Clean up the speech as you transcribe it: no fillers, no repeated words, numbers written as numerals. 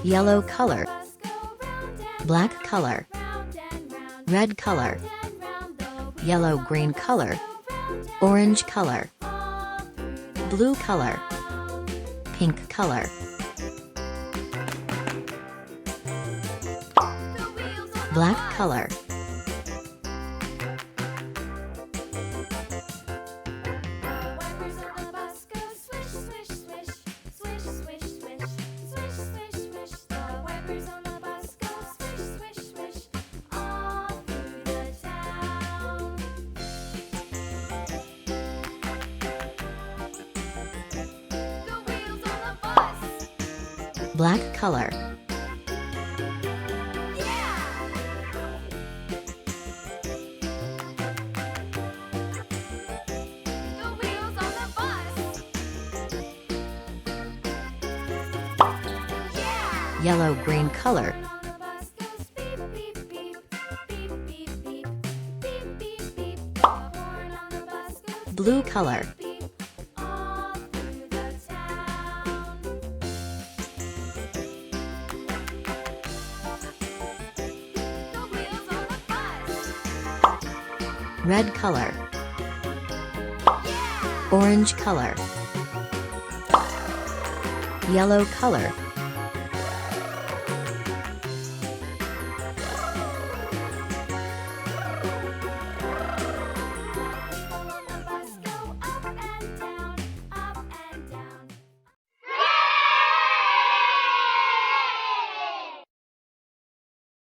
Yellow color. Black color. Red color. Yellow-green color. Orange color. Blue color. Pink color. Black color. Black color. Yellow-green color. Blue color. Red color. Orange color. Yellow color.